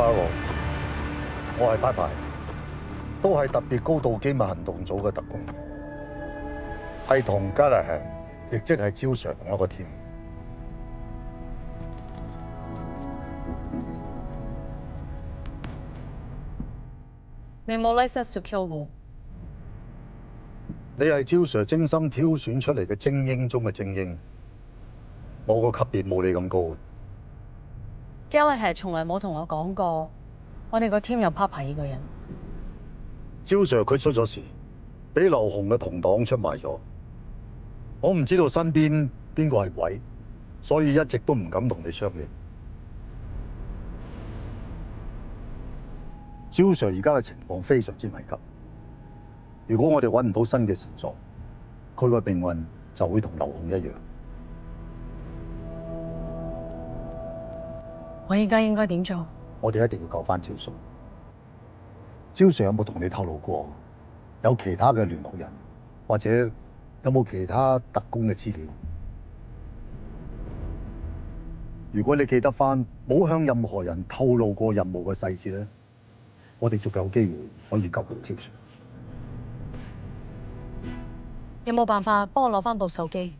Sparrow，我係派牌，都係特別高度機密行動組嘅特工，係同 Galahad，亦即係招 Sir 同一個 team。你冇 license to kill 喎。你係招 Sir 精心挑選出嚟嘅精英中嘅精英，我個級別冇你咁高。Galahad 從來冇同我講過，我哋個 team 有 Papa 呢個人。招 Sir 佢出咗事，俾劉紅嘅同黨出賣咗，我唔知道身邊邊個係鬼，所以一直都唔敢同你相認。招 Sir 而家嘅情況非常之危急，如果我哋揾唔到新嘅線索，佢個命運就會同劉紅一樣。我而家應該點做？我哋一定要救翻招 Sir。招 Sir 有冇同你透露過有其他嘅聯絡人，或者有冇其他特工嘅資料？如果你記得翻，冇向任何人透露過任務嘅細節咧，我哋仲有機會可以救到招 Sir。有冇辦法幫我攞翻部手機？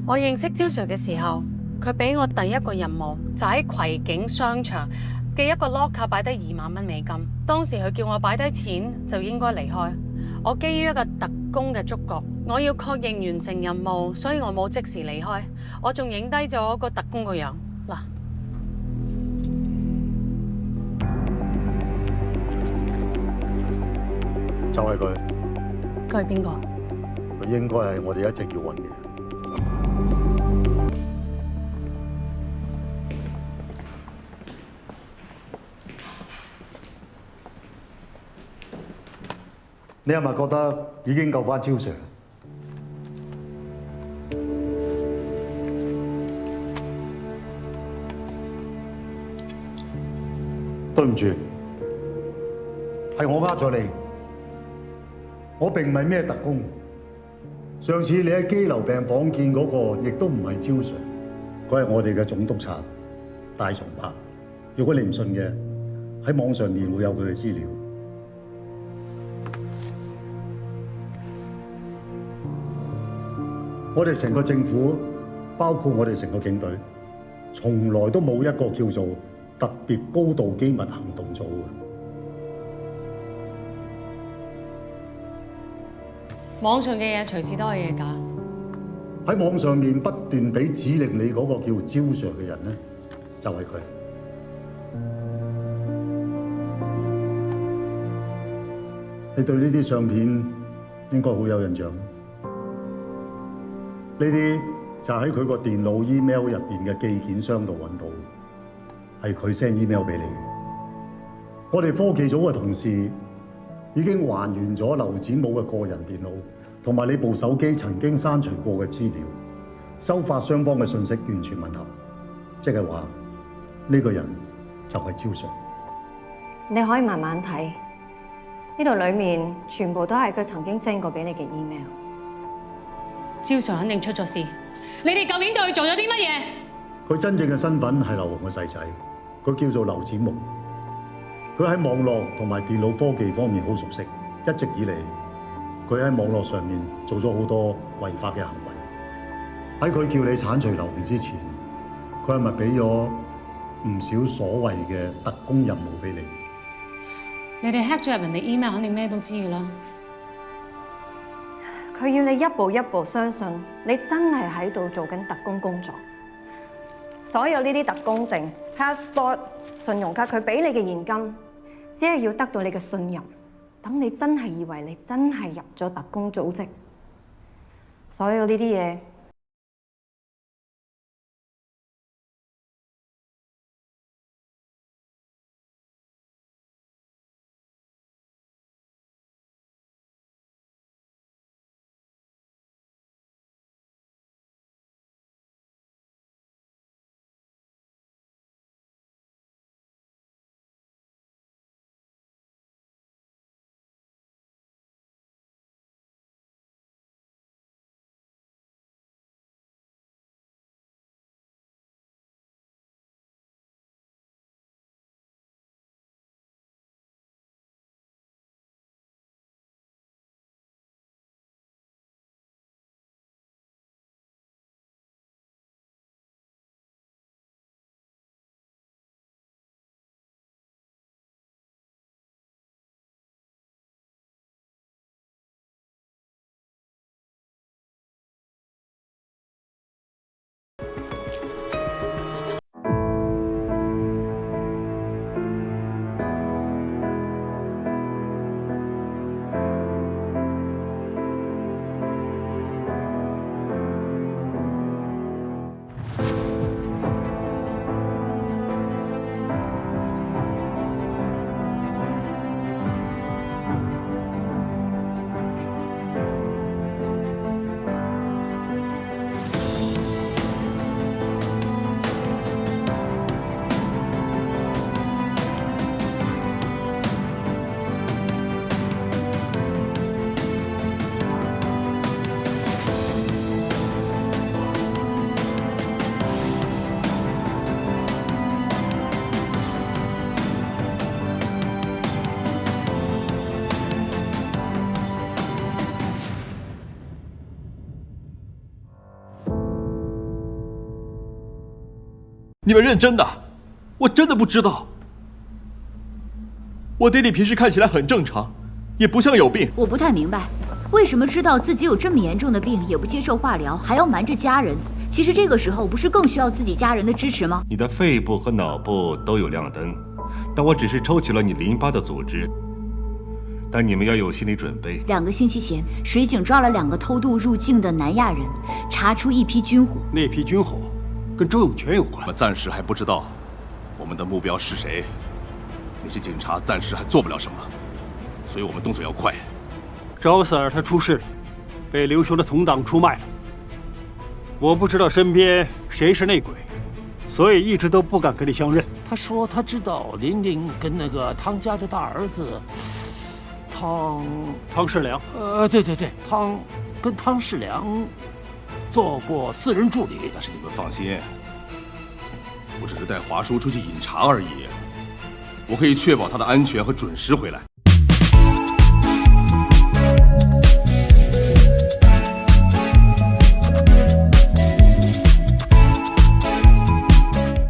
我認識招 Sir 嘅時候，佢俾我第一個任務就喺葵景商場嘅一個 locker 擺低$20,000。當時佢叫我擺低錢就應該離開。我基於一個特工嘅觸覺，我要確認完成任務，所以我冇即時離開。我仲影低咗個特工個樣嗱。就係佢，佢係邊個？佢應該係我哋一直要揾嘅人。你係咪覺得已經救翻招 Sir？對唔住，係我呃咗你。我並唔係咩特工。上次你喺羈留病房見嗰個，亦都唔係招 Sir，佢係我哋嘅總督察戴崇柏。如果你唔信嘅，喺網上面會有佢嘅資料。我哋成個政府，包括我哋成個警隊，從來都冇一個叫做特別高度機密行動組嘅。網上嘅嘢隨時都可以假。喺網上面不斷俾指令你嗰個叫招 Sir 嘅人咧，就係佢。你對呢啲相片應該好有印象。呢啲就喺佢個電腦 email 入邊嘅寄件箱度揾到，係佢 send email 俾你嘅。我哋科技組嘅同事已經還原咗劉展武嘅個人電腦同埋你部手機曾經刪除過嘅資料，收發雙方嘅信息完全吻合，即係話呢個人就係招 Sir。你可以慢慢睇，呢度裡面全部都係佢曾經 send 過俾你嘅 email。招 Sir 肯定出咗事，你哋究竟對佢做咗啲乜嘢？佢真正嘅身份係劉紅嘅細仔，佢叫做劉展武。佢喺網絡同埋電腦科技方面好熟悉，一直以嚟佢喺網絡上面做咗好多違法嘅行為。喺佢叫你剷除劉紅之前，佢係咪俾咗唔少所謂嘅特工任務俾你？你哋 hack 咗入人哋 email， 肯定咩都知㗎啦。佢要你一步一步相信你真係喺度做緊特工工作。所有呢啲特工證、passport、信用卡，佢俾你嘅現金，只係要得到你嘅信任，等你真係以為你真係入咗特工組織。所有呢啲嘢。你们认真的？我真的不知道。我爹地平时看起来很正常，也不像有病。我不太明白，为什么知道自己有这么严重的病也不接受化疗，还要瞒着家人？其实这个时候不是更需要自己家人的支持吗？你的肺部和脑部都有亮灯，但我只是抽取了你淋巴的组织。但你们要有心理准备。2个星期前，水警抓了2个偷渡入境的南亚人，查出一批军火。那批军火跟周永全有关。我们暂时还不知道我们的目标是谁，那些警察暂时还做不了什么，所以我们动作要快。赵 Sir 他出事了，被刘雄的同党出卖了。我不知道身边谁是内鬼，所以一直都不敢跟你相认。他说他知道林林跟那个汤家的大儿子汤世良。对，跟汤世良做过私人助理。但是你们放心，我只是带华叔出去饮茶而已，我可以确保他的安全和准时回来。